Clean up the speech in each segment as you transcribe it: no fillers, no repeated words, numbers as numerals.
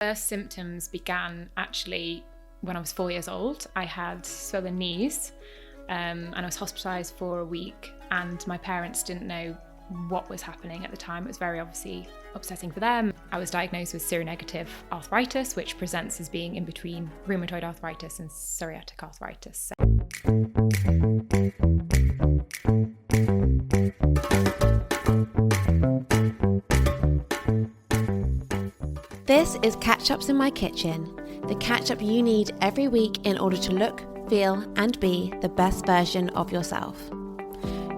First symptoms began actually when I was 4 years old. I had swollen knees and I was hospitalised for a week, and my parents didn't know what was happening at the time. It was very obviously upsetting for them. I was diagnosed with seronegative arthritis, which presents as being in between rheumatoid arthritis and psoriatic arthritis. This is Catch-Ups in My Kitchen, the catch-up you need every week in order to look, feel and be the best version of yourself.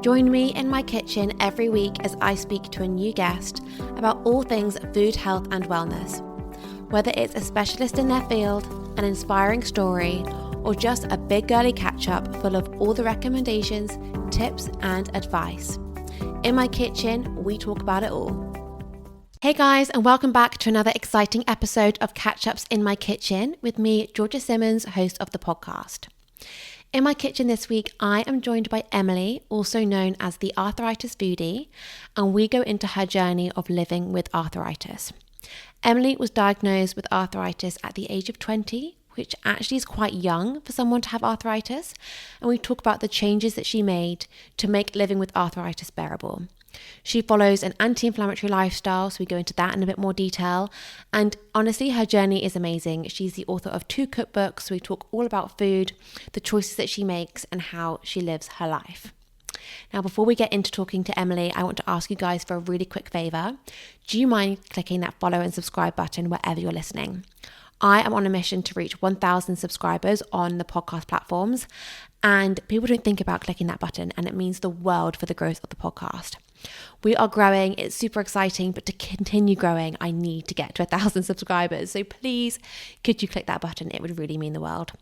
Join me in my kitchen every week as I speak to a new guest about all things food, health and wellness. Whether it's a specialist in their field, an inspiring story, or just a big girly catch-up full of all the recommendations, tips and advice. In my kitchen, we talk about it all. Hey guys, and welcome back to another exciting episode of Catch-Ups in My Kitchen with me, Georgia Simmons, host of the podcast. In my kitchen this week, I am joined by Emily, also known as the Arthritis Foodie, and we go into her journey of living with arthritis. Emily was diagnosed with arthritis at the age of 20, which actually is quite young for someone to have arthritis, and we talk about the changes that she made to make living with arthritis bearable. She follows an anti-inflammatory lifestyle, so we go into that in a bit more detail. And honestly, her journey is amazing. She's the author of 2 cookbooks, so we talk all about food, the choices that she makes, and how she lives her life. Now, before we get into talking to Emily, I want to ask you guys for a really quick favour. Do you mind clicking that follow and subscribe button wherever you're listening? I am on a mission to reach 1,000 subscribers on the podcast platforms, and people don't think about clicking that button, and it means the world for the growth of the podcast. We are growing, it's super exciting, but to continue growing, I need to get to 1,000 subscribers. So please, could you click that button? It would really mean the world.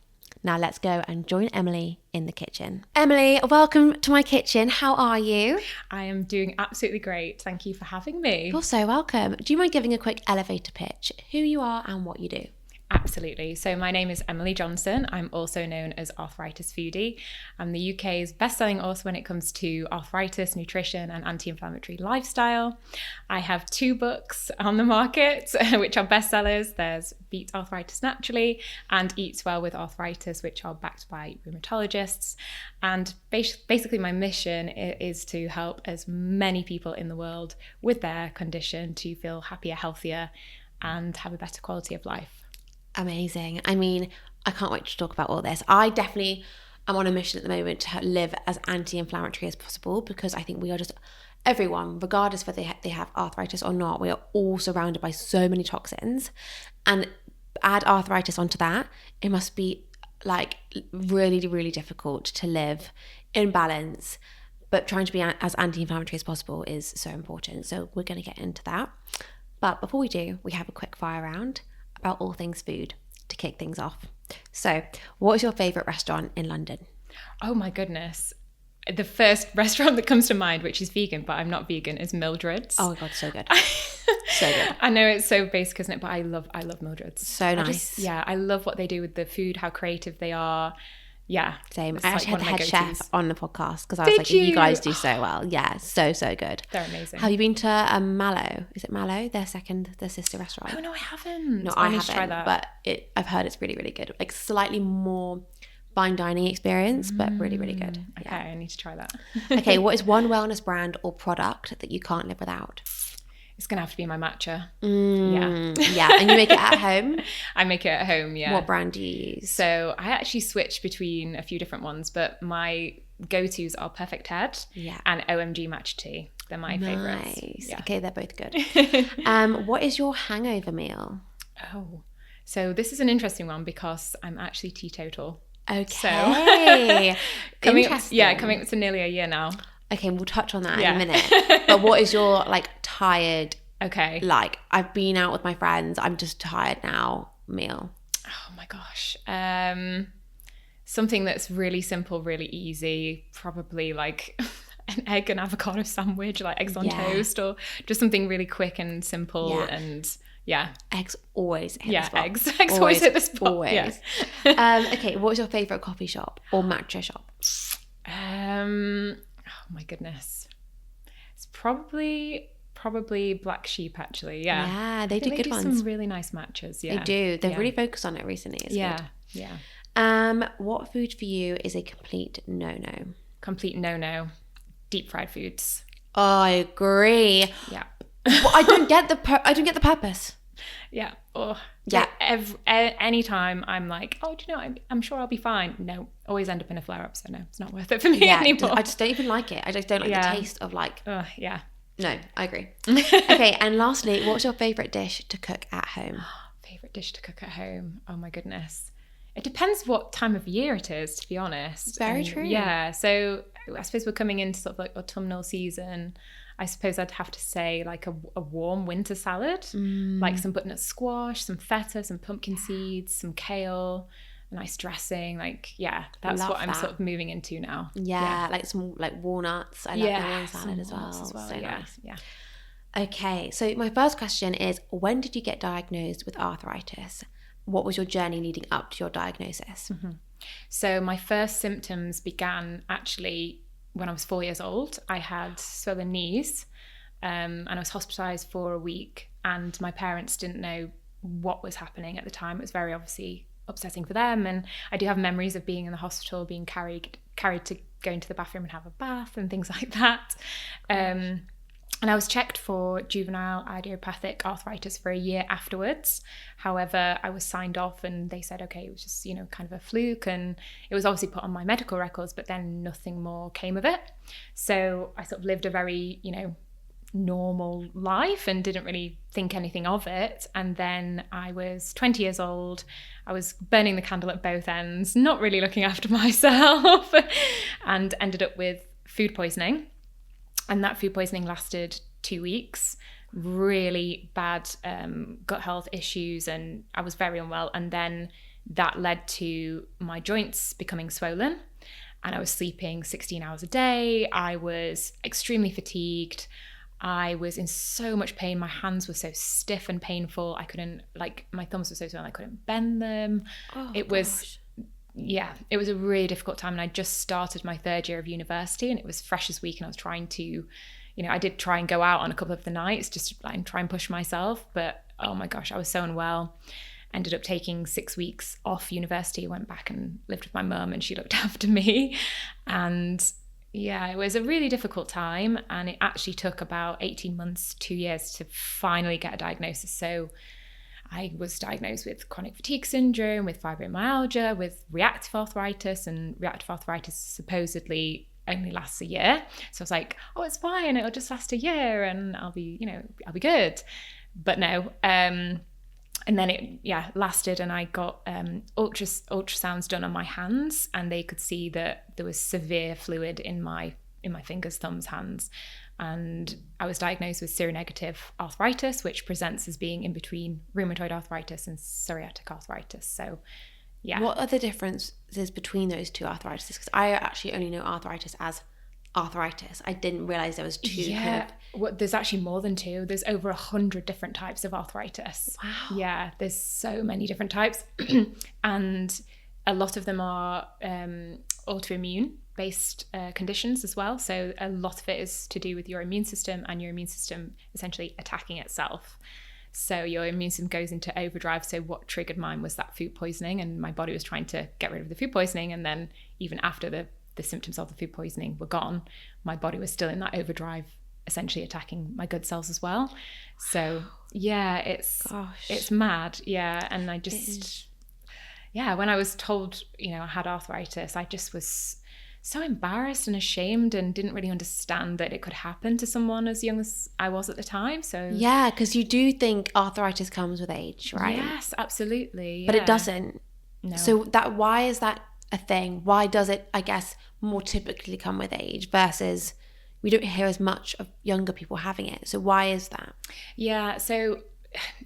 Now let's go and join Emily in the kitchen. Emily, welcome to my kitchen. How are you? I am doing absolutely great. Thank you for having me. You're so welcome. Do you mind giving a quick elevator pitch, who you are and what you do? Absolutely. So my name is Emily Johnson. I'm also known as Arthritis Foodie. I'm the UK's best-selling author when it comes to arthritis, nutrition and anti-inflammatory lifestyle. I have 2 books on the market, which are bestsellers. There's Beat Arthritis Naturally and Eat Well with Arthritis, which are backed by rheumatologists. And basically my mission is to help as many people in the world with their condition to feel happier, healthier and have a better quality of life. Amazing. I mean, I can't wait to talk about all this. I definitely am on a mission at the moment to live as anti-inflammatory as possible, because I think we are just, everyone, regardless whether they have arthritis or not, we are all surrounded by so many toxins. And add arthritis onto that, it must be like really, really difficult to live in balance. But trying to be as anti-inflammatory as possible is so important. So we're going to get into that. But before we do, we have a quick fire round about all things food to kick things off. So, what is your favourite restaurant in London? Oh my goodness. The first restaurant that comes to mind, which is vegan, but I'm not vegan, is Mildred's. Oh my God, so good. So good. I know it's so basic, isn't it? But I love Mildred's. So nice. I love what they do with the food, how creative they are. Yeah. Same. I actually had the head chef on the podcast because I was Did like, you? you guys do so well. Yeah, so good. They're amazing. Have you been to Mallow? Is it Mallow? Their sister restaurant? Oh no, I haven't. No, I I need to try haven't. that. But I've heard it's really, really good. Like slightly more fine dining experience, but really, really good. Okay, Yeah. I need to try that. Okay, what is one wellness brand or product that you can't live without? It's going to have to be my matcha. Yeah, and you make it at home? I make it at home, yeah. What brand do you use? So I actually switch between a few different ones, but my go-tos are Perfect Head and OMG Matcha Tea. They're my favourites. Nice. Yeah. Okay, they're both good. What is your hangover meal? Oh, so this is an interesting one because I'm actually teetotal. Okay. coming Interesting. up to nearly a year now. Okay, we'll touch on that in a minute. But what is your tired, I've been out with my friends, I'm just tired now meal? Oh my gosh. Something that's really simple, really easy, probably like an egg and avocado sandwich, like eggs on toast, or just something really quick and simple and eggs always hit the spot. Eggs always hit the spot. Always. Okay, what was your favourite coffee shop or matcha shop? Oh my goodness. It's probably probably Black Sheep, actually. Yeah. Yeah, they do good do ones. Some really nice matches. Yeah. They do. They've really focused on it recently. It's good. Yeah. What food for you is a complete no-no? Complete no-no. Deep fried foods. Oh, I agree. Yeah. Well, I don't get the purpose. Yeah. Oh, yeah. Anytime I'm like, oh, do you know, I'm sure I'll be fine. No, always end up in a flare up. So no, it's not worth it for me anymore. I just don't even like it. I just don't like the taste of like. Yeah. No, I agree. Okay, and lastly, what's your favourite dish to cook at home? Favourite dish to cook at home? Oh my goodness. It depends what time of year it is, to be honest. Very true. Yeah. So I suppose we're coming into sort of like autumnal season. I suppose I'd have to say like a warm winter salad, like some butternut squash, some feta, some pumpkin seeds, some kale, a nice dressing. Like, yeah, that's what I'm sort of moving into now. Yeah, like some like walnuts. I love the walnut salad as well. So nice. Yeah. Okay, so my first question is, when did you get diagnosed with arthritis? What was your journey leading up to your diagnosis? Mm-hmm. So my first symptoms began actually when I was 4 years old. I had swollen knees and I was hospitalised for a week, and my parents didn't know what was happening at the time. It was very obviously upsetting for them, and I do have memories of being in the hospital, being carried to go into the bathroom and have a bath and things like that. And I was checked for juvenile idiopathic arthritis for a year afterwards. However, I was signed off and they said, okay, it was just, kind of a fluke. And it was obviously put on my medical records, but then nothing more came of it. So I sort of lived a very, normal life and didn't really think anything of it. And then I was 20 years old. I was burning the candle at both ends, not really looking after myself, and ended up with food poisoning. And that food poisoning lasted 2 weeks, really bad gut health issues, and I was very unwell. And then that led to my joints becoming swollen, and I was sleeping 16 hours a day. I was extremely fatigued. I was in so much pain. My hands were so stiff and painful. I couldn't, my thumbs were so swollen, I couldn't bend them. It was a really difficult time. And I just started my third year of university, and it was freshers week, and I was trying to, I did try and go out on a couple of the nights just to try and push myself. But oh my gosh, I was so unwell. Ended up taking 6 weeks off university, went back and lived with my mum, and she looked after me. And yeah, it was a really difficult time, and it actually took about 18 months, 2 years to finally get a diagnosis. So I was diagnosed with chronic fatigue syndrome, with fibromyalgia, with reactive arthritis, and reactive arthritis supposedly only lasts a year. So I was like, oh, it's fine, it'll just last a year and I'll be good. But no. And then it lasted, and I got ultrasounds done on my hands, and they could see that there was severe fluid in my fingers, thumbs, hands. And I was diagnosed with seronegative arthritis, which presents as being in between rheumatoid arthritis and psoriatic arthritis. So, yeah. What are the differences between those two arthritis? Because I actually only know arthritis as arthritis. I didn't realize there was two. Yeah, well, there's actually more than two. There's over 100 different types of arthritis. Wow. Yeah, there's so many different types. And a lot of them are autoimmune based conditions as well. So a lot of it is to do with your immune system, and your immune system essentially attacking itself. So your immune system goes into overdrive. So what triggered mine was that food poisoning, and my body was trying to get rid of the food poisoning. And then even after the symptoms of the food poisoning were gone, my body was still in that overdrive, essentially attacking my good cells as well. So yeah, it's mad. Yeah. And I just, when I was told, I had arthritis, I just was so embarrassed and ashamed, and didn't really understand that it could happen to someone as young as I was at the time. So yeah, because you do think arthritis comes with age, right? Yes, absolutely. But it doesn't. No. So why is that a thing? Why does it, I guess, more typically come with age versus we don't hear as much of younger people having it? So why is that? Yeah, so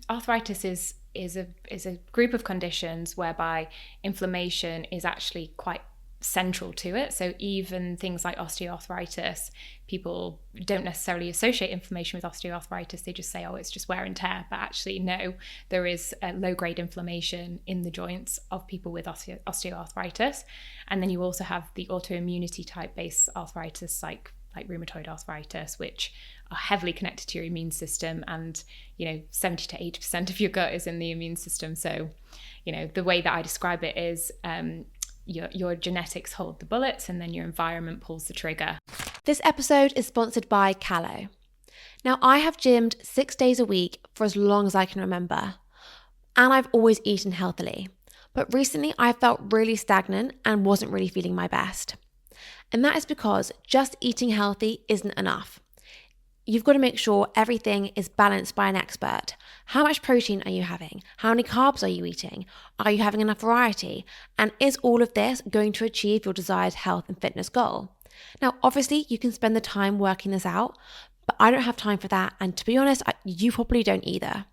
arthritis is a group of conditions whereby inflammation is actually quite central to it. So even things like osteoarthritis, people don't necessarily associate inflammation with osteoarthritis. They just say, oh, it's just wear and tear. But actually, no, there is a low-grade inflammation in the joints of people with osteoarthritis. And then you also have the autoimmunity type-based arthritis, like like rheumatoid arthritis, which are heavily connected to your immune system, and 70 to 80% of your gut is in the immune system. So the way that I describe it is your genetics hold the bullets, and then your environment pulls the trigger. This episode is sponsored by Callow. Now, I have gymmed 6 days a week for as long as I can remember, and I've always eaten healthily. But recently I felt really stagnant and wasn't really feeling my best. And that is because just eating healthy isn't enough. You've got to make sure everything is balanced by an expert. How much protein are you having? How many carbs are you eating? Are you having enough variety? And is all of this going to achieve your desired health and fitness goal? Now, obviously, you can spend the time working this out, but I don't have time for that. And to be honest, you probably don't either.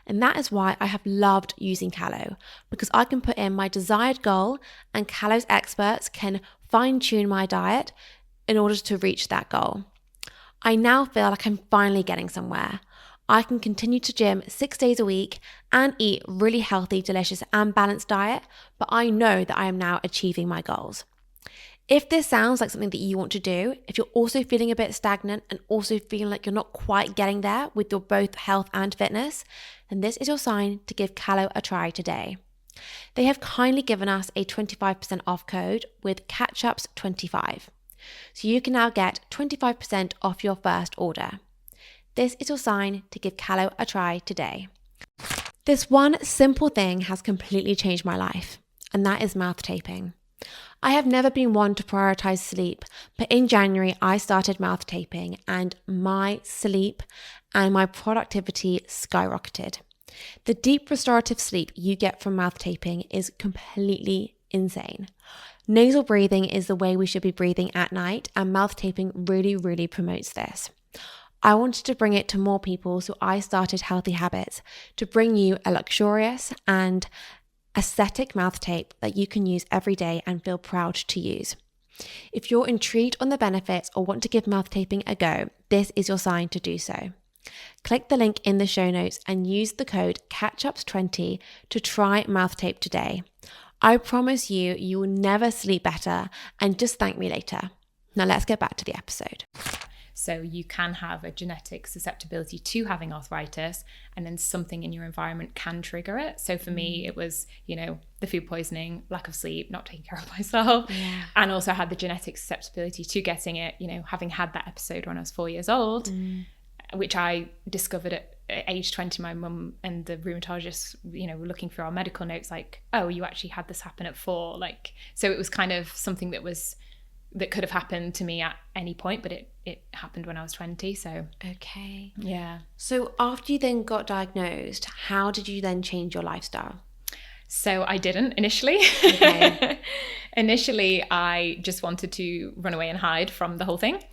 And that is why I have loved using Callow, because I can put in my desired goal and Callow's experts can fine-tune my diet in order to reach that goal. I now feel like I'm finally getting somewhere. I can continue to gym 6 days a week and eat really healthy, delicious and balanced diet, but I know that I am now achieving my goals. If this sounds like something that you want to do, if you're also feeling a bit stagnant and also feeling like you're not quite getting there with your both health and fitness, then this is your sign to give Callow a try today. They have kindly given us a 25% off code with CatchUps25. So you can now get 25% off your first order. This is your sign to give Callow a try today. This one simple thing has completely changed my life, and that is mouth taping. I have never been one to prioritize sleep, but in January I started mouth taping and my sleep and my productivity skyrocketed. The deep restorative sleep you get from mouth taping is completely insane. Nasal breathing is the way we should be breathing at night, and mouth taping really, really promotes this. I wanted to bring it to more people, so I started Healthy Habits to bring you a luxurious and aesthetic mouth tape that you can use every day and feel proud to use. If you're intrigued on the benefits or want to give mouth taping a go, this is your sign to do so. Click the link in the show notes and use the code CATCHUPS20 to try mouth tape today. I promise you will never sleep better, and just thank me later. Now let's get back to the episode. So you can have a genetic susceptibility to having arthritis, and then something in your environment can trigger it. So for me, it was, the food poisoning, lack of sleep, not taking care of myself, and also had the genetic susceptibility to getting it, having had that episode when I was 4 years old, which I discovered at age 20. My mum and the rheumatologist, were looking through our medical notes like, oh, you actually had this happen at 4. So it was kind of something that could have happened to me at any point, but it happened when I was 20. So okay, yeah. So after you then got diagnosed, how did you then change your lifestyle? So I didn't initially. Okay. Initially, I just wanted to run away and hide from the whole thing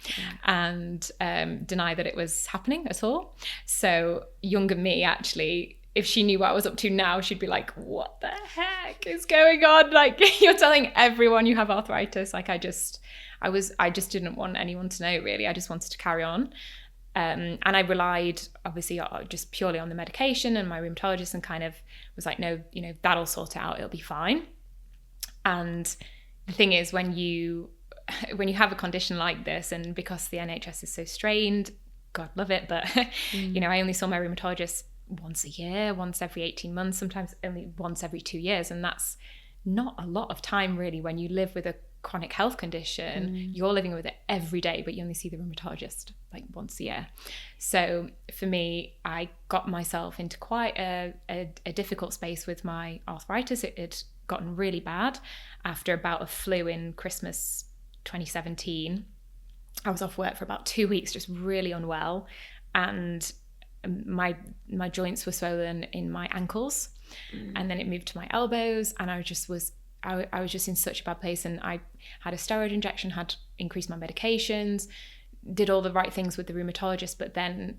and deny that it was happening at all. So younger me, actually, if she knew what I was up to now, she'd be like, what the heck is going on? You're telling everyone you have arthritis. I just didn't want anyone to know, really. I just wanted to carry on. And I relied, obviously, just purely on the medication, and my rheumatologist, and kind of was like, no, that'll sort it out. It'll be fine. And the thing is, when you have a condition like this, and because the NHS is so strained, God love it, but, I only saw my rheumatologist once a year, once every 18 months, sometimes only once every 2 years. And that's not a lot of time, really, when you live with a chronic health condition. You're living with it every day, but you only see the rheumatologist once a year. So for me, I got myself into quite a difficult space with my arthritis. It had gotten really bad after about a flu in Christmas 2017. I was off work for about 2 weeks, just really unwell, and my joints were swollen in my ankles, and then it moved to my elbows, and I was just in such a bad place. And I had a steroid injection, had increased my medications, did all the right things with the rheumatologist, but then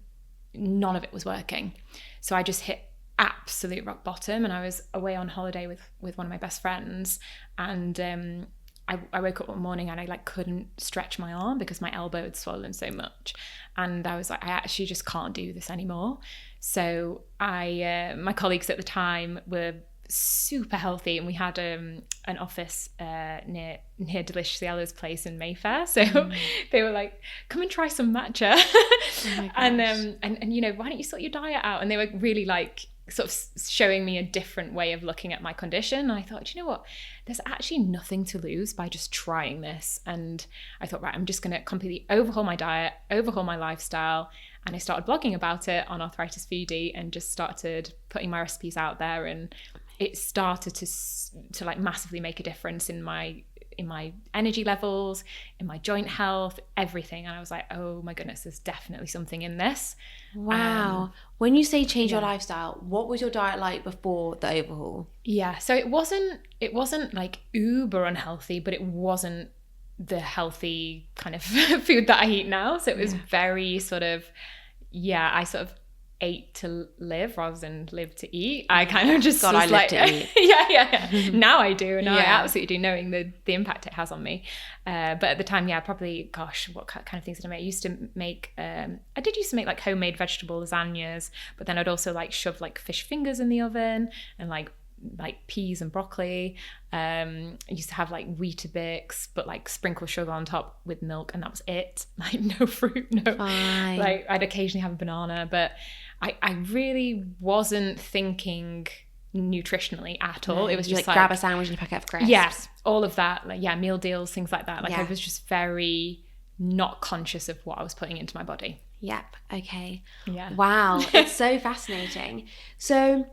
none of it was working. So I just hit absolute rock bottom, and I was away on holiday with one of my best friends, and I woke up one morning and I couldn't stretch my arm because my elbow had swollen so much, and I was like, I actually just can't do this anymore. So my colleagues at the time were super healthy, and we had an office near Delicious Yella's place in Mayfair, so they were like, come and try some matcha. Oh and you know, why don't you sort your diet out? And they were really like sort of showing me a different way of looking at my condition. And I thought, you know what, there's actually nothing to lose by just trying this. And I thought, right, I'm just going to completely overhaul my diet, overhaul my lifestyle. And I started blogging about it on Arthritis Foodie and just started putting my recipes out there, and it started to like massively make a difference in my energy levels, in my joint health, everything. And I was like, oh my goodness, there's definitely something in this. Wow. When you say change your lifestyle, what was your diet like before the overhaul? Yeah, so it wasn't like uber unhealthy, but it wasn't the healthy kind of food that I eat now. So it was very sort of, I sort of ate to live rather than live to eat. I kind of just I live to eat. yeah. Now I do, and I absolutely do, knowing the impact it has on me. But at the time, probably, gosh, what kind of things did I make? I used to make like homemade vegetable lasagnas, but then I'd also like shove like fish fingers in the oven, and like peas and broccoli. I used to have like Weetabix, but like sprinkle sugar on top with milk, and that was it. Like no fruit, Fine. Like I'd occasionally have a banana, but I really wasn't thinking nutritionally at all. It was just like grab a sandwich and a packet of crisps. Yes, all of that, like meal deals, things like that. Like I was just very not conscious of what I was putting into my body. Yep. Okay. Yeah. Wow. It's so fascinating. So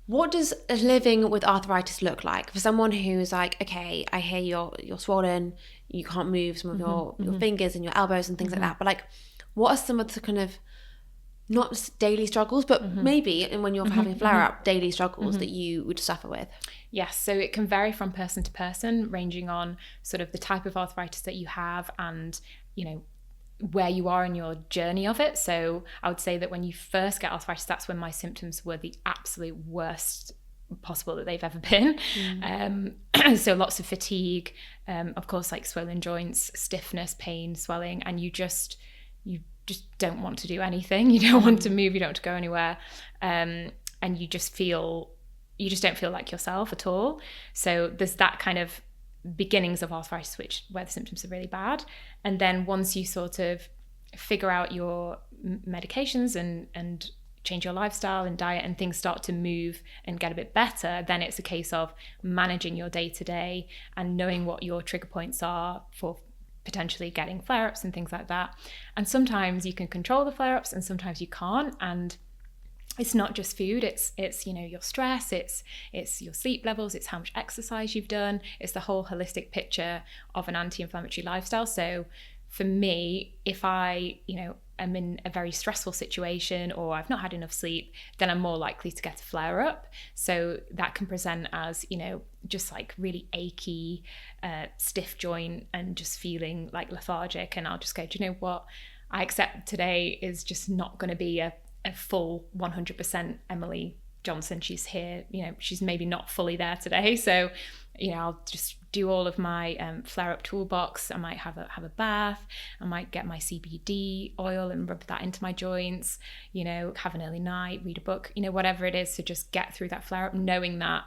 what does living with arthritis look like for someone who's like, okay, I hear you're swollen, you can't move some of your fingers and your elbows and things like that, but like, what are some of the kind of, not daily struggles, but maybe, and when you're having a flare-up, daily struggles that you would suffer with? Yes, so it can vary from person to person, ranging on sort of the type of arthritis that you have and, you know, where you are in your journey of it. So I would say that when you first get arthritis, that's when my symptoms were the absolute worst possible that they've ever been. So lots of fatigue, of course, like swollen joints, stiffness, pain, swelling, and you just don't want to do anything. You don't want to move, you don't want to go anywhere, and you just don't feel like yourself at all. So there's that kind of beginnings of arthritis where the symptoms are really bad, and then once you sort of figure out your medications and change your lifestyle and diet, and things start to move and get a bit better, then it's a case of managing your day-to-day and knowing what your trigger points are for potentially getting flare-ups and things like that. And sometimes you can control the flare-ups and sometimes you can't, and it's not just food, it's you know, your stress, it's your sleep levels, it's how much exercise you've done, it's the whole holistic picture of an anti-inflammatory lifestyle. So for me, if I, you know, am in a very stressful situation or I've not had enough sleep, then I'm more likely to get a flare up. So that can present as, you know, just like really achy, stiff joint and just feeling like lethargic. And I'll just go, do you know what? I accept today is just not going to be a full 100% Emily Johnson. She's here, you know, she's maybe not fully there today. So, you know, I'll just do all of my flare-up toolbox. I might have a bath. I might get my CBD oil and rub that into my joints, you know, have an early night, read a book, you know, whatever it is to just get through that flare-up, knowing that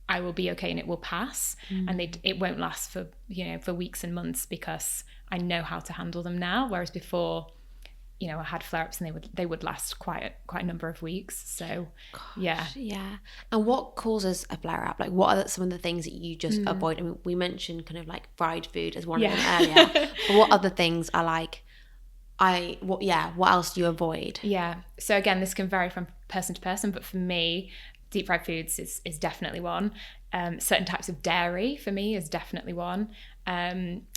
I will be okay and it will pass. And it won't last for, you know, for weeks and months, because I know how to handle them now. Whereas before, you know, I had flare-ups and they would last quite a number of weeks. So, yeah. And what causes a flare-up? Like, what are some of the things that you just avoid? I mean, we mentioned kind of like fried food as one of them earlier. But what other things are like, what else do you avoid? Yeah. So again, this can vary from person to person, but for me, deep fried foods is definitely one. Certain types of dairy for me is definitely one.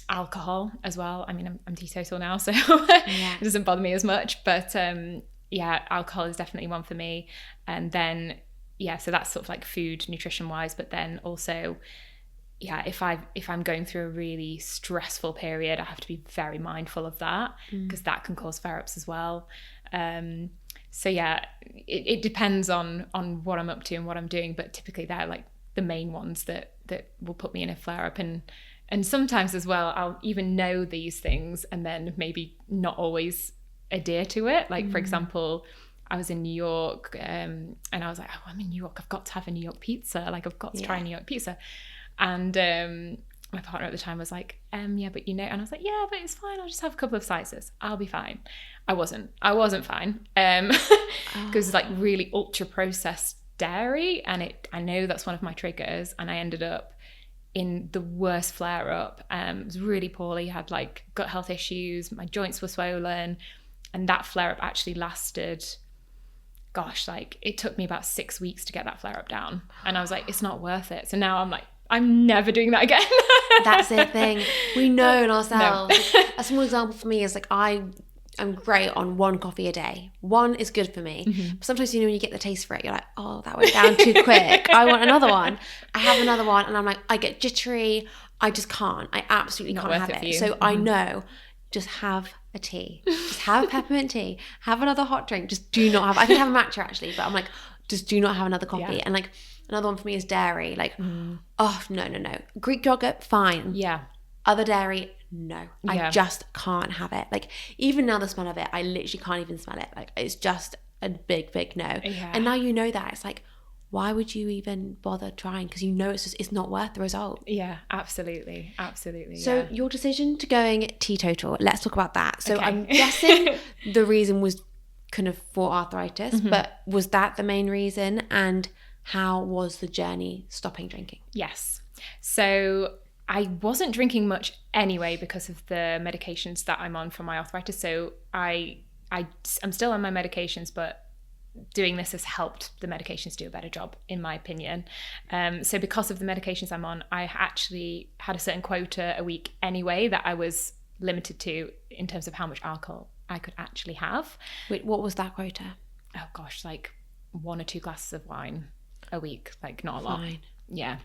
Alcohol as well. I mean, I'm teetotal now, so it doesn't bother me as much, but alcohol is definitely one for me. And then so that's sort of like food nutrition wise, but then also if I'm going through a really stressful period, I have to be very mindful of that, because that can cause flare-ups as well. So it depends on what I'm up to and what I'm doing, but typically they're like the main ones that will put me in a flare-up. And sometimes as well, I'll even know these things and then maybe not always adhere to it. Like, for example, I was in New York, and I was like, oh, I'm in New York, I've got to have a New York pizza, like I've got to try a New York pizza. And my partner at the time was like, yeah, but and I was like, yeah, but it's fine, I'll just have a couple of slices, I'll be fine. I wasn't fine, because it's like really ultra processed dairy, and I know that's one of my triggers, and I ended up in the worst flare up. Was really poorly, had like gut health issues, my joints were swollen, and that flare up actually lasted, gosh, like it took me about 6 weeks to get that flare up down, and I was like, it's not worth it. So now I'm like, I'm never doing that again. That's the thing, we know in ourselves. A small example for me is like, I'm great on 1 coffee a day. 1 is good for me. But sometimes, when you get the taste for it, you're like, oh, that went down too quick. I want another one. I have another one, and I'm like, I get jittery. I just can't. I absolutely can't have it. So I know, just have a tea. Just have a peppermint tea. Have another hot drink. Just do not have. I can have a matcha actually, but I'm like, just do not have another coffee. And like another one for me is dairy. Like, oh no. Greek yogurt, fine. Yeah. Other dairy, no. I just can't have it. Like, even now the smell of it, I literally can't even smell it. Like, it's just a big no. Yeah. And now you know that. It's like, why would you even bother trying? Because you know it's not worth the result. Yeah, absolutely. So your decision to going teetotal, let's talk about that. So I'm guessing the reason was kind of for arthritis, but was that the main reason? And how was the journey stopping drinking? Yes. So I wasn't drinking much anyway because of the medications that I'm on for my arthritis. So I'm still on my medications, but doing this has helped the medications do a better job, in my opinion. So because of the medications I'm on, I actually had a certain quota a week anyway that I was limited to in terms of how much alcohol I could actually have. Wait, what was that quota? Oh gosh, like 1 or 2 glasses of wine a week, like not a lot. Fine. Yeah.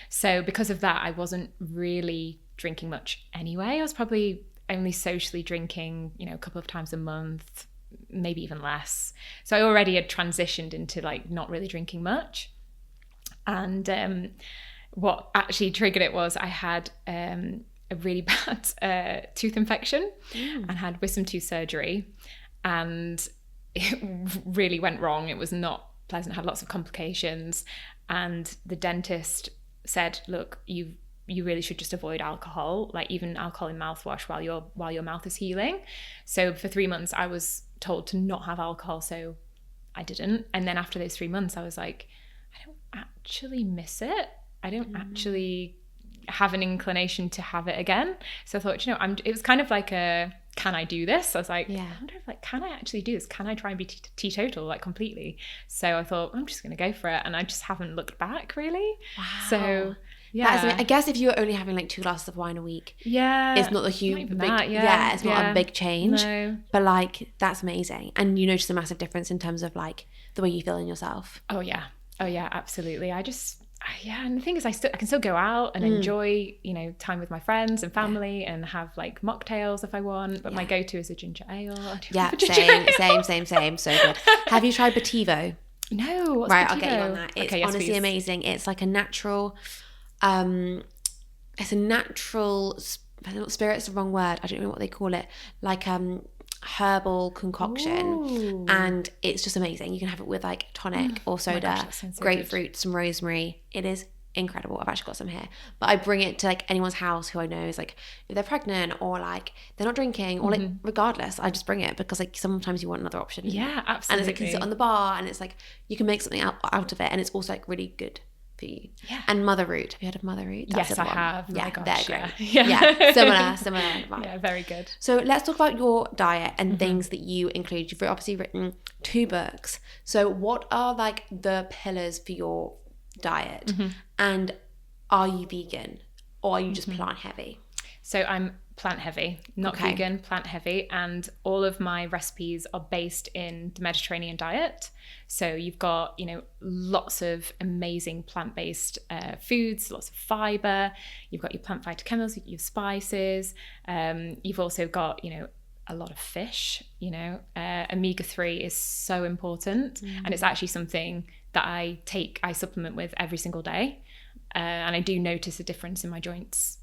So because of that, I wasn't really drinking much anyway. I was probably only socially drinking, a couple of times a month, maybe even less. So I already had transitioned into like not really drinking much. And what actually triggered it was I had a really bad tooth infection and had wisdom tooth surgery, and it really went wrong. It was not pleasant, had lots of complications, and the dentist said, look, you really should just avoid alcohol, like even alcohol in mouthwash while your mouth is healing. So for 3 months I was told to not have alcohol, so I didn't. And then after those 3 months I was like, I don't actually miss it. I don't actually have an inclination to have it again. So I thought, it was kind of like a, can I do this? I was like, I wonder if can I actually do this? Can I try and be teetotal like completely? So I thought, I'm just going to go for it. And I just haven't looked back really. Wow. So yeah. I guess if you were only having like 2 glasses of wine a week, it's not a huge, it's not a big change. No. But like, that's amazing. And you notice a massive difference in terms of like the way you feel in yourself. Oh yeah, absolutely. And the thing is, I can still go out and enjoy, time with my friends and family and have like mocktails if I want. But my go-to is a ginger ale. Same. So good. Have you tried Bativo? No. What's right, Bativo? I'll get you on that. It's honestly amazing. It's like a natural. It's a natural. Spirit's the wrong word. I don't know what they call it. Like herbal concoction. Ooh. And it's just amazing. You can have it with like tonic or soda, grapefruit, some rosemary. It is incredible. I've actually got some here, but I bring it to like anyone's house who I know is like, if they're pregnant or like they're not drinking or like regardless, I just bring it because like sometimes you want another option. Yeah, absolutely. And it's like, you can sit on the bar and it's like you can make something out of it, and it's also like really good for you. Yeah. And mother root. Have you heard of mother root? Yes, I have. Yeah, my gosh, they're great. Yeah, similar. Yeah, very good. So let's talk about your diet and things that you include. You've obviously written 2 books. So what are like the pillars for your diet? And are you vegan or are you just plant heavy? So I'm plant heavy, not vegan, plant heavy, and all of my recipes are based in the Mediterranean diet. So you've got, lots of amazing plant-based foods, lots of fiber. You've got your plant phytochemicals, your spices. You've also got, a lot of fish. Omega-3 is so important, and it's actually something that I supplement with every single day. And I do notice a difference in my joints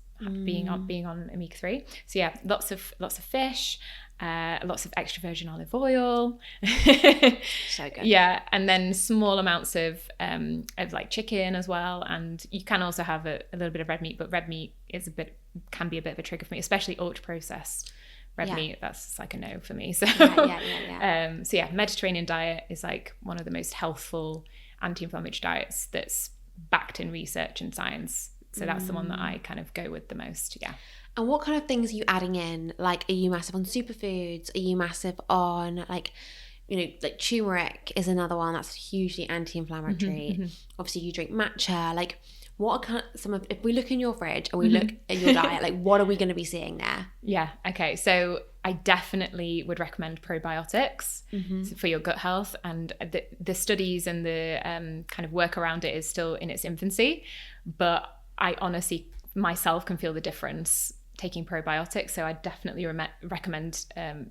being on omega-3. So yeah, lots of fish, lots of extra virgin olive oil. So good. Yeah, and then small amounts of like chicken as well. And you can also have a little bit of red meat, but red meat can be a bit of a trigger for me, especially ultra processed red meat. That's like a no for me. So so yeah, Mediterranean diet is like one of the most healthful anti-inflammatory diets that's backed in research and science. So that's the one that I kind of go with the most. Yeah. And what kind of things are you adding in? Like, are you massive on superfoods? Are you massive on like turmeric is another one that's hugely anti-inflammatory. Obviously you drink matcha. Like, what are if we look in your fridge and we look at your diet, like what are we going to be seeing there? Yeah. Okay. So I definitely would recommend probiotics for your gut health. And the studies and the kind of work around it is still in its infancy, but I honestly myself can feel the difference taking probiotics. So I definitely recommend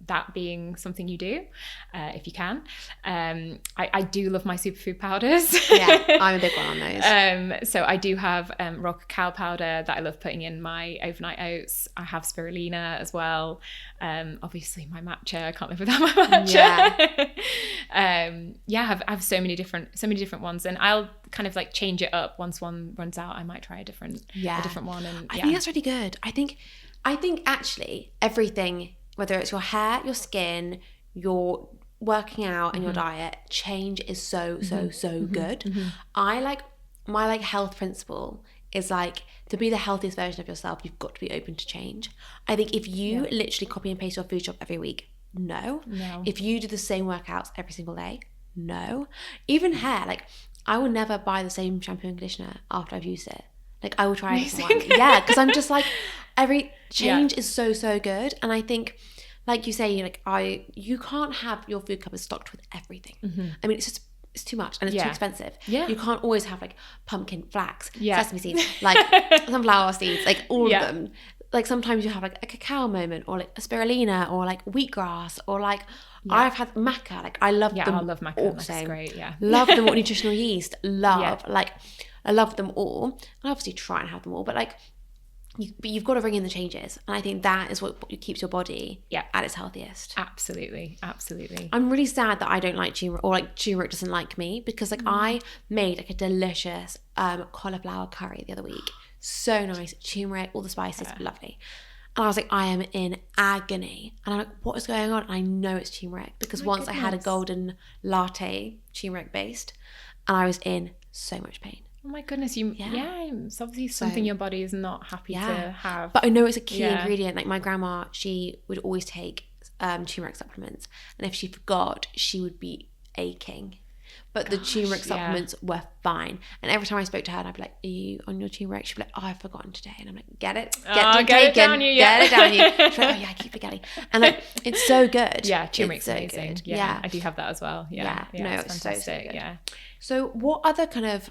that being something you do if you can. I do love my superfood powders. Yeah, I'm a big one on those. So I do have raw cacao powder that I love putting in my overnight oats. I have spirulina as well. Obviously my matcha, I can't live without my matcha. I have so many different ones, and I'll kind of like change it up once one runs out. I might try a different one. And I think that's really good. I think actually everything, whether it's your hair, your skin, your working out and your diet, change is so good. I like my health principle is like, to be the healthiest version of yourself, you've got to be open to change. I think if you literally copy and paste your food shop every week, no. If you do the same workouts every single day, no. Even hair, like I will never buy the same shampoo and conditioner after I've used it. Like I will try a different one. Yeah, because I'm just like, every change is so good. And I think, like you say, like you can't have your food cupboard stocked with everything. I mean, it's too much and it's too expensive. You can't always have like pumpkin, flax, sesame seeds, like sunflower seeds, like all of them. Like sometimes you have like a cacao moment, or like a spirulina, or like wheatgrass, or like I've had maca. Like I love them. I love maca. That's great. Yeah, love them all. Nutritional yeast, like I love them all. I obviously try and have them all, but like you've got to bring in the changes, and I think that is what keeps your body at its healthiest. Absolutely. I'm really sad that I don't like turmeric, or like turmeric doesn't like me, because like I made like a delicious cauliflower curry the other week. So nice, turmeric, all the spices, lovely. And I was like, I am in agony. And I'm like, what is going on? And I know it's turmeric, because I had a golden latte, turmeric based, and I was in so much pain. Oh my goodness, it's obviously something your body is not happy to have. But I know it's a key ingredient. Like my grandma, she would always take turmeric supplements, and if she forgot, she would be aching. But the turmeric supplements were fine. And every time I spoke to her, and I'd be like, are you on your turmeric? She'd be like, oh, I've forgotten today. And I'm like, get it down you. Get it down you. She's like, oh yeah, I keep forgetting. And like, it's so good. Yeah, turmeric's so amazing. Good. Yeah, I do have that as well. Yeah, no, it's fantastic. So good. Yeah. So what other kind of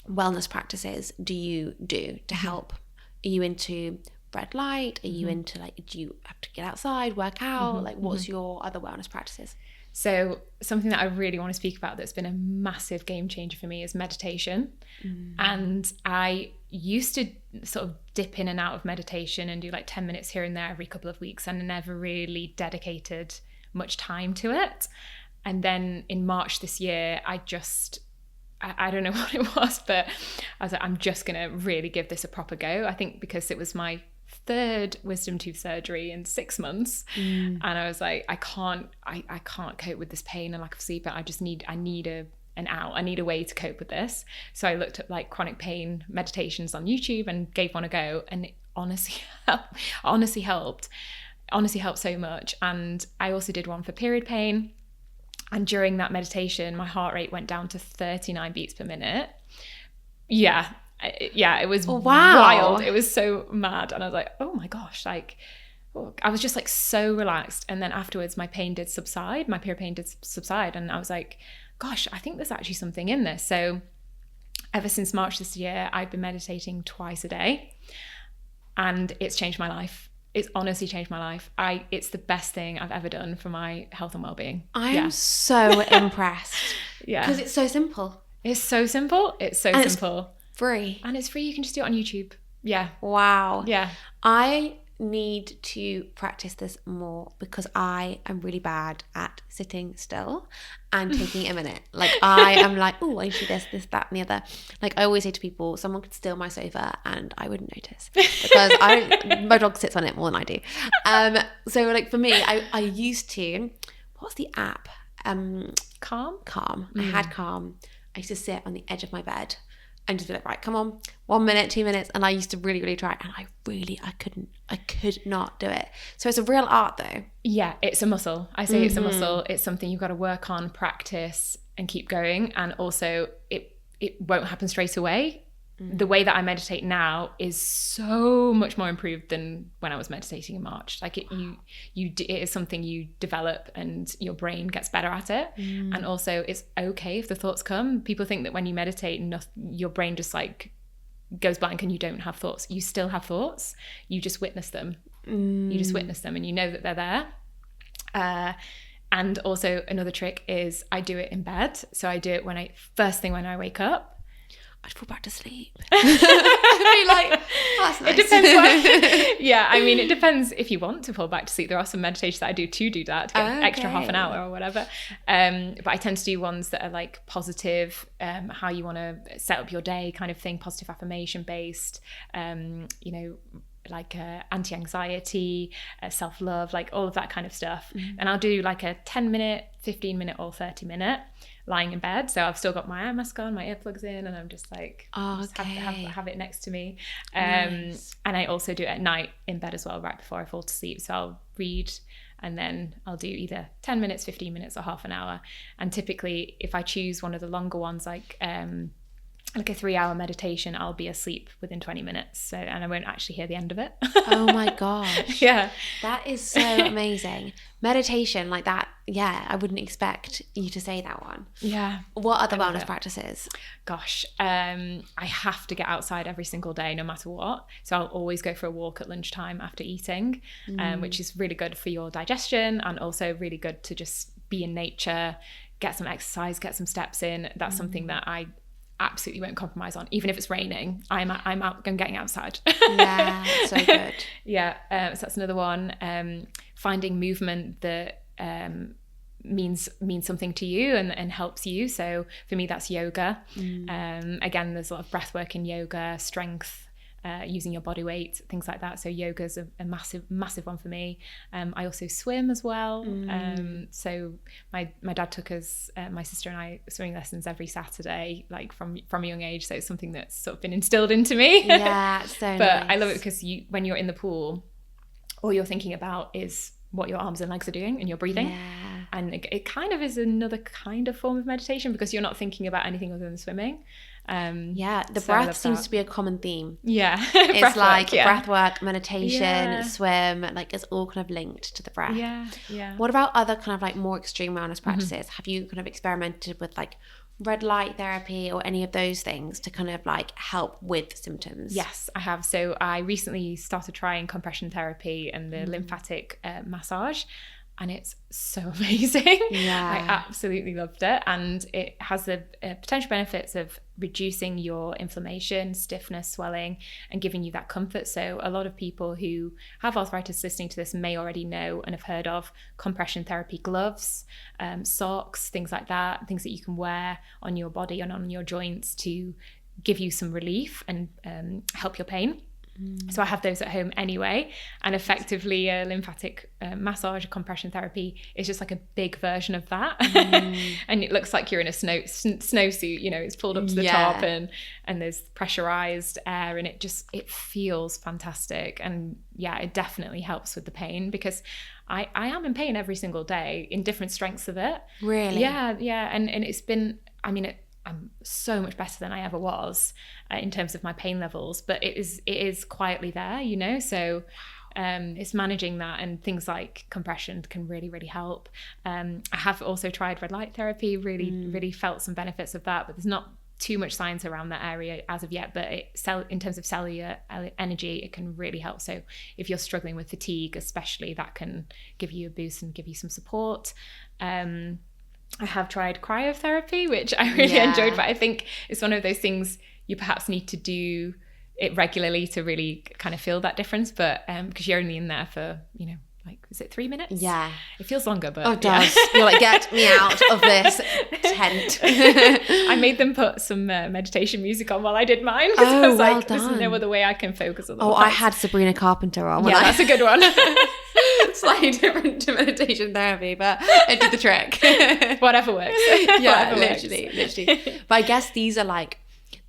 wellness practices do you do to help? Are you into red light? Are you into like, do you have to get outside, work out? Like what's your other wellness practices? So something that I really want to speak about that's been a massive game changer for me is meditation. And I used to sort of dip in and out of meditation and do like 10 minutes here and there every couple of weeks, and never really dedicated much time to it. And then in March this year, I don't know what it was, but I was like, I'm just going to really give this a proper go. I think because it was my third wisdom tooth surgery in 6 months, and I was like, I can't cope with this pain and lack of sleep. I need an out. I need a way to cope with this. So I looked at like chronic pain meditations on YouTube and gave one a go, and it honestly helped so much. And I also did one for period pain, and during that meditation my heart rate went down to 39 beats per minute. It was wild. It was so mad. And I was like, oh my gosh, like I was just like so relaxed. And then afterwards my period pain did subside, and I was like, gosh, I think there's actually something in this. So ever since March this year, I've been meditating twice a day, and it's changed my life. It's honestly changed my life. It's the best thing I've ever done for my health and well-being. I am so impressed. Because it's so simple. It's so simple. It's free. And it's free. You can just do it on YouTube. Yeah. Wow. Yeah. I need to practice this more because I am really bad at sitting still and taking a minute. Like I am like, oh, I should do this, that, and the other. Like I always say to people, someone could steal my sofa and I wouldn't notice because my dog sits on it more than I do. So like for me, I used to, what's the app? Calm. I had Calm. I used to sit on the edge of my bed and just be like, right, come on, 1 minute, 2 minutes. And I used to really, really try. And I could not do it. So it's a real art though. Yeah, it's a muscle. I say it's a muscle. It's something you've got to work on, practice and keep going. And also it won't happen straight away. The way that I meditate now is so much more improved than when I was meditating in March. Like it is something you develop and your brain gets better at it. And also it's okay if the thoughts come. People think that when you meditate, your brain just like goes blank and you don't have thoughts. You still have thoughts. You just witness them. You just witness them and you know that they're there. And also another trick is I do it in bed. So I do it first thing when I wake up. I'd fall back to sleep. I'd be like, oh, that's nice. It depends. Yeah, I mean, it depends if you want to fall back to sleep. There are some meditations that I do to that, to get an extra half an hour or whatever. But I tend to do ones that are like positive, how you want to set up your day kind of thing, positive affirmation based, like anti-anxiety, self-love, like all of that kind of stuff. And I'll do like a 10-minute, 15-minute or 30-minute lying in bed. So I've still got my eye mask on, my earplugs in, and I'm just like, have it next to me. Nice. And I also do it at night in bed as well, right before I fall to sleep. So I'll read and then I'll do either 10 minutes, 15 minutes or half an hour. And typically if I choose one of the longer ones, like a 3-hour meditation, I'll be asleep within 20 minutes. So, and I won't actually hear the end of it. Oh my gosh. Yeah. That is so amazing. Meditation like that. Yeah. I wouldn't expect you to say that one. Yeah. What other wellness practices? Gosh, I have to get outside every single day, no matter what. So I'll always go for a walk at lunchtime after eating, which is really good for your digestion and also really good to just be in nature, get some exercise, get some steps in. That's something that I absolutely won't compromise on. Even if it's raining, I'm out and getting outside. Yeah, so good. Yeah, so that's another one. Finding movement that means something to you and helps you. So for me, that's yoga. Again, there's a lot of breath work in yoga, strength, using your body weight, things like that. So yoga's a massive one for me. I also swim as well. So my dad took us, my sister and I, swimming lessons every Saturday, like from a young age. So it's something that's sort of been instilled into me. Yeah, so but nice. I love it because when you're in the pool, all you're thinking about is what your arms and legs are doing and your breathing. Yeah. And it kind of is another kind of form of meditation because you're not thinking about anything other than swimming. The breath seems to be a common theme. Yeah. It's like breath work, meditation, swim, like it's all kind of linked to the breath. Yeah. What about other kind of like more extreme wellness practices? Have you kind of experimented with like red light therapy or any of those things to kind of like help with symptoms? Yes, I have. So I recently started trying compression therapy and the lymphatic massage. And it's so amazing. Yeah. I absolutely loved it. And it has the potential benefits of reducing your inflammation, stiffness, swelling, and giving you that comfort. So a lot of people who have arthritis listening to this may already know and have heard of compression therapy gloves, socks, things like that, things that you can wear on your body and on your joints to give you some relief and help your pain. So I have those at home anyway, and effectively a lymphatic massage, compression therapy is just like a big version of that. And it looks like you're in a snowsuit, you know, it's pulled up to the top and there's pressurized air and it feels fantastic. And yeah, it definitely helps with the pain because I am in pain every single day in different strengths of it. Really? Yeah. And it's been, I'm so much better than I ever was in terms of my pain levels, but it is quietly there, you know, so it's managing that, and things like compression can really, really help. I have also tried red light therapy, really felt some benefits of that, but there's not too much science around that area as of yet, but in terms of cellular energy, it can really help. So if you're struggling with fatigue especially, that can give you a boost and give you some support. I have tried cryotherapy, which I really enjoyed, but I think it's one of those things you perhaps need to do it regularly to really kind of feel that difference. But because you're only in there for, like, is it 3 minutes? Yeah. It feels longer, but... Oh, it does. Yeah. You're like, get me out of this tent. I made them put some meditation music on while I did mine. Because I was like, there's no other way I can focus otherwise. Oh, I had Sabrina Carpenter on. Yeah, that's a good one. Slightly different to meditation therapy, but it did the trick. Whatever works. Yeah, Whatever literally. But I guess these are like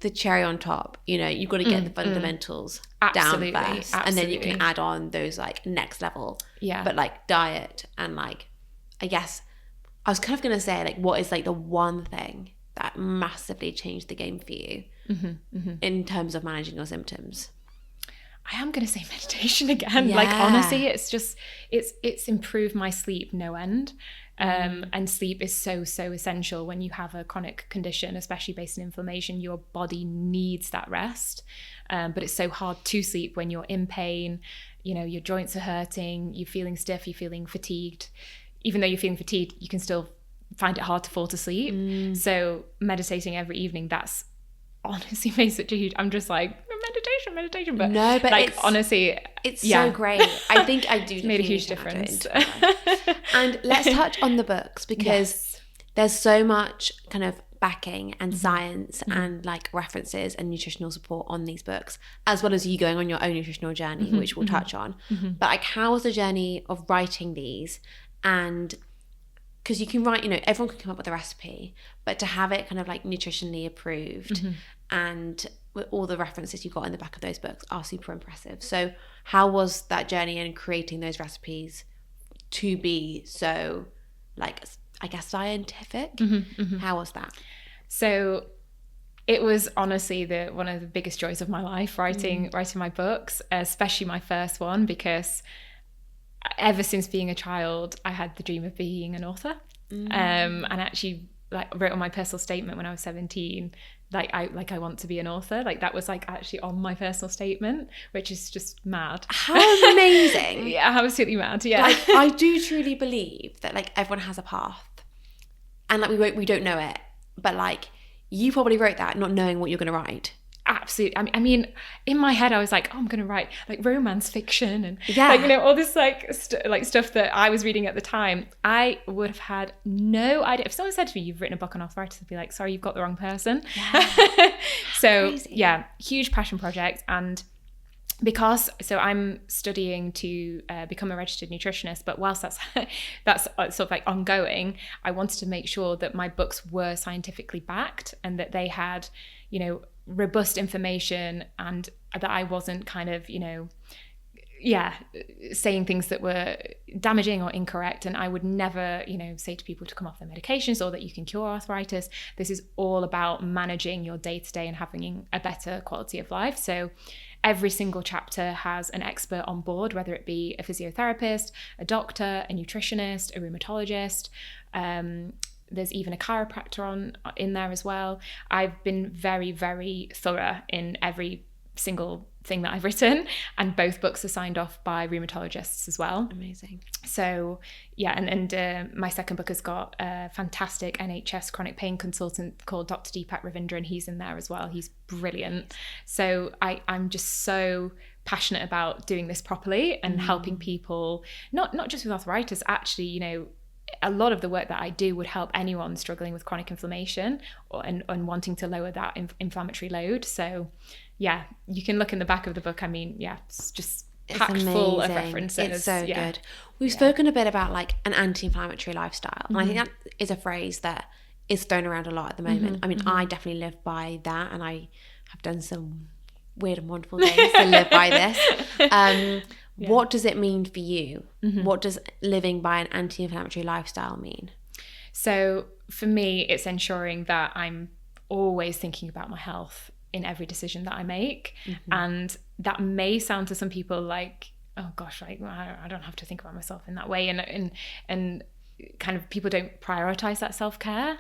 the cherry on top. You've got to get the fundamentals down first, and then you can add on those like next level. Yeah. But like diet and like, I guess I was kind of gonna say, like, what is like the one thing that massively changed the game for you in terms of managing your symptoms? I am going to say meditation again. Yeah. Like, honestly, it's improved my sleep no end. And sleep is so essential when you have a chronic condition, especially based on inflammation. Your body needs that rest. But it's so hard to sleep when you're in pain. Your joints are hurting, you're feeling stiff, you're feeling fatigued. Even though you're feeling fatigued, you can still find it hard to fall to sleep. So meditating every evening, that's honestly made such a huge... I'm just like, meditation, but no, but like, honestly, it's so great. I think I do made a huge difference. And let's touch on the books, because there's so much kind of backing and science and like references and nutritional support on these books, as well as you going on your own nutritional journey, which we'll touch on. But like, how was the journey of writing these? And because you can write, everyone can come up with a recipe, but to have it kind of like nutritionally approved and with all the references you got in the back of those books are super impressive. So how was that journey in creating those recipes to be so, like, I guess, scientific? How was that? So it was honestly one of the biggest joys of my life, writing my books, especially my first one, because ever since being a child, I had the dream of being an author. And actually, like, wrote on my personal statement when I was 17, I want to be an author. Like, that was like actually on my personal statement, which is just mad. How amazing. Yeah, absolutely mad. Yeah. Like, I do truly believe that like everyone has a path, and like we don't know it, but like you probably wrote that not knowing what you're going to write. Absolutely. I mean, in my head, I was like, oh, I'm going to write like romance fiction and like, all this like stuff that I was reading at the time. I would have had no idea. If someone said to me, you've written a book on arthritis, I'd be like, sorry, you've got the wrong person. Yeah. So crazy. Yeah, huge passion project. And so I'm studying to become a registered nutritionist, but whilst that's sort of like ongoing, I wanted to make sure that my books were scientifically backed and that they had, robust information, and that I wasn't kind of, saying things that were damaging or incorrect. And I would never, say to people to come off their medications or that you can cure arthritis. This is all about managing your day-to-day and having a better quality of life. So every single chapter has an expert on board, whether it be a physiotherapist, a doctor, a nutritionist, a rheumatologist. There's even a chiropractor in there as well. I've been very, very thorough in every single thing that I've written, and both books are signed off by rheumatologists as well. Amazing. So yeah, and my second book has got a fantastic NHS chronic pain consultant called Dr. Deepak Ravindran. He's in there as well. He's brilliant. So I'm just so passionate about doing this properly and helping people, not just with arthritis, actually, a lot of the work that I do would help anyone struggling with chronic inflammation and wanting to lower that inflammatory load. So yeah, you can look in the back of the book. I mean, yeah, it's just packed full of references. It's so good. We've spoken a bit about like an anti-inflammatory lifestyle. And I think that is a phrase that is thrown around a lot at the moment. I mean, I definitely live by that, and I have done some weird and wonderful things to live by this. What does it mean for you? What does living by an anti-inflammatory lifestyle mean? So for me, it's ensuring that I'm always thinking about my health in every decision that I make. And that may sound to some people like, oh gosh, like I don't have to think about myself in that way. And kind of people don't prioritize that self-care.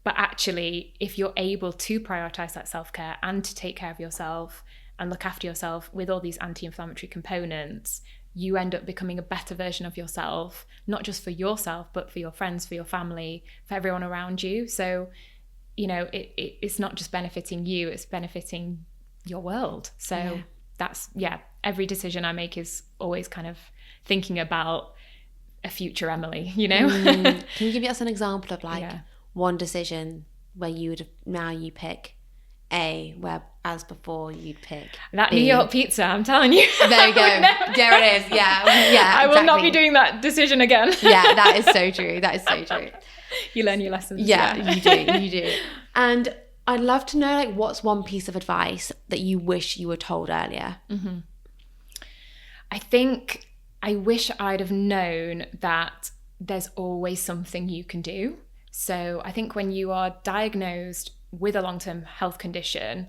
But actually, if you're able to prioritize that self-care and to take care of yourself and look after yourself with all these anti-inflammatory components, you end up becoming a better version of yourself, not just for yourself, but for your friends, for your family, for everyone around you. So, it's not just benefiting you, it's benefiting your world. So that's, every decision I make is always kind of thinking about a future Emily, you know? Can you give us an example of like one decision where you would have, now you pick A, where as before you'd pick that B. New York pizza, I'm telling you. There you go. There it is. Yeah. I will not be doing that decision again. Yeah, that is so true. That is so true. You learn your lessons. Yeah, you do. And I'd love to know, like, what's one piece of advice that you wish you were told earlier? I think I wish I'd have known that there's always something you can do. So I think when you are diagnosed with a long-term health condition,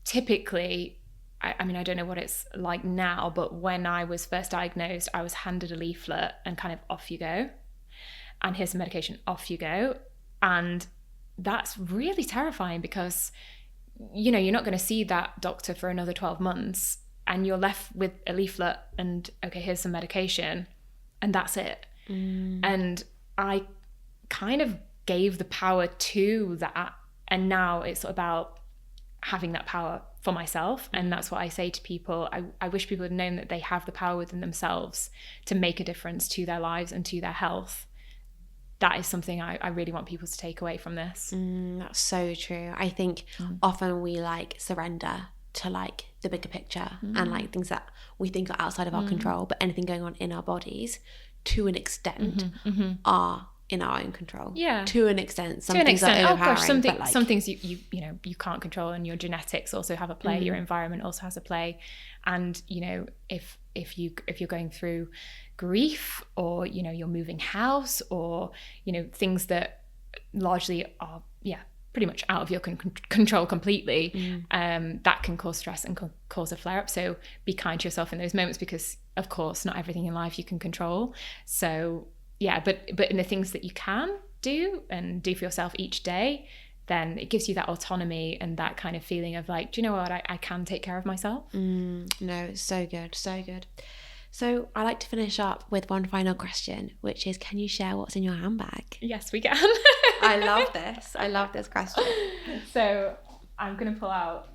typically, I mean, I don't know what it's like now, but when I was first diagnosed, I was handed a leaflet and kind of off you go. And here's some medication, off you go. And that's really terrifying because, you know, you're not going to see that doctor for another 12 months and you're left with a leaflet and, okay, here's some medication and that's it. And I kind of gave the power to that. And now it's about having that power for myself. And that's what I say to people. I wish people had known that they have the power within themselves to make a difference to their lives and to their health. That is something I really want people to take away from this. That's so true. I think often we like surrender to like the bigger picture and like things that we think are outside of our control, but anything going on in our bodies to an extent are in our own control. Yeah. To an extent. Some things are overpowering. Some things you know you can't control, and your genetics also have a play, your environment also has a play. And you know, if you're going through grief, or you know, you're moving house, or you know, things that largely are pretty much out of your control completely, that can cause stress and cause a flare-up. So be kind to yourself in those moments, because of course not everything in life you can control. So but in the things that you can do and do for yourself each day, then it gives you that autonomy and that kind of feeling of like, do you know what, I can take care of myself. No, it's so good, so good. So I like to finish up with one final question, which is, can you share what's in your handbag? Yes, we can. I love this question. So I'm going to pull out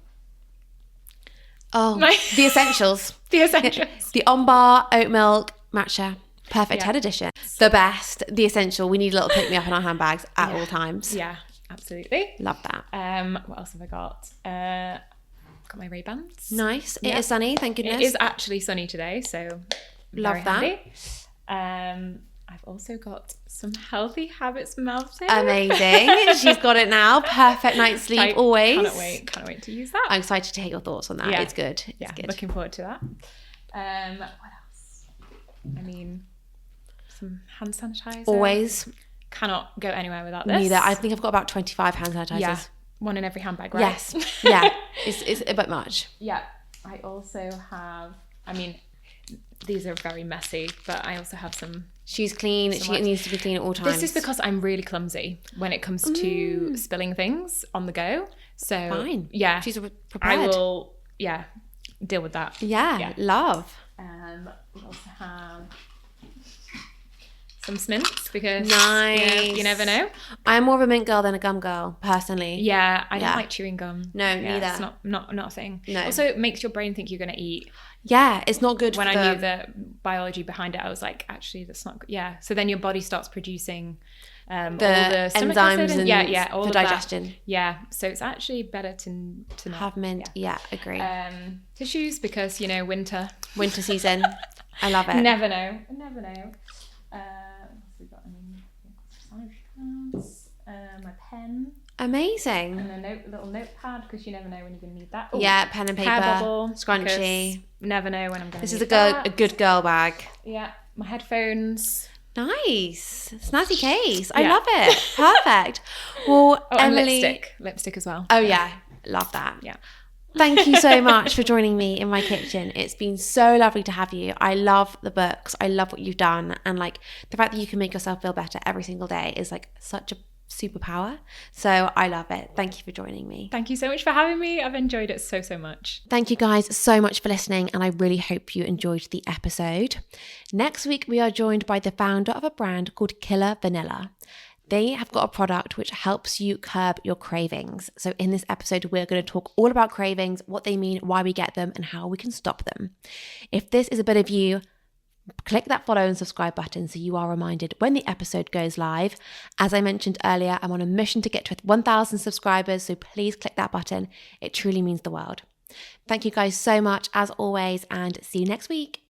the essentials. The On-Bar oat milk matcha perfect head edition. The best, the essential. We need a little pick me up in our handbags at all times. Yeah, absolutely. Love that. What else have I got? Got my Ray-Bans. Nice. It is sunny, thank goodness. It is actually sunny today, so love that. Handy. I've also got some Healthy Habits melting. Amazing. She's got it now. Perfect night's sleep always. Can't wait to use that. I'm excited to hear your thoughts on that. Yeah. It's good. It's good. Looking forward to that. What else? I mean, some hand sanitizer. Always. Cannot go anywhere without this. Neither. I think I've got about 25 hand sanitizers. Yeah. One in every handbag, right? Yes. Yeah. It's a bit much. Yeah. I also have, I mean, these are very messy, but I also have some. She's clean. She needs to be clean at all times. This is because I'm really clumsy when it comes to spilling things on the go. So fine. Yeah. She's prepared. I will, deal with that. Yeah. Love. We also have some mints, because you never know. I'm more of a mint girl than a gum girl, personally. Yeah, I don't like chewing gum. No, neither. It's not a thing. No. Also, it makes your brain think you're going to eat. Yeah, it's not good. When I knew the biology behind it, I was like, actually, that's not good. Yeah, so then your body starts producing all the enzymes and all for of digestion. That. Yeah, so it's actually better to not have mint. Yeah, agree. Tissues, because winter season. I love it. Never know. We've got my pen. Amazing. And a little notepad, because you never know when you're going to need that. Pen and paper. Hair bubble, scrunchie. Never know when I'm going to need that. This is a good girl bag. Yeah, my headphones. Nice. Snazzy case. I love it. Perfect. Well, Emily. And lipstick as well. Oh yeah, love that. Yeah. Thank you so much for joining me in my kitchen. It's been so lovely to have you. I love the books. I love what you've done. And like the fact that you can make yourself feel better every single day is like such a superpower. So I love it. Thank you for joining me. Thank you so much for having me. I've enjoyed it so much. Thank you guys so much for listening, and I really hope you enjoyed the episode. Next week, we are joined by the founder of a brand called Killer Vanilla. They have got a product which helps you curb your cravings. So in this episode, we're going to talk all about cravings, what they mean, why we get them, and how we can stop them. If this is a bit of you, click that follow and subscribe button so you are reminded when the episode goes live. As I mentioned earlier, I'm on a mission to get to 1,000 subscribers, so please click that button. It truly means the world. Thank you guys so much as always, and see you next week.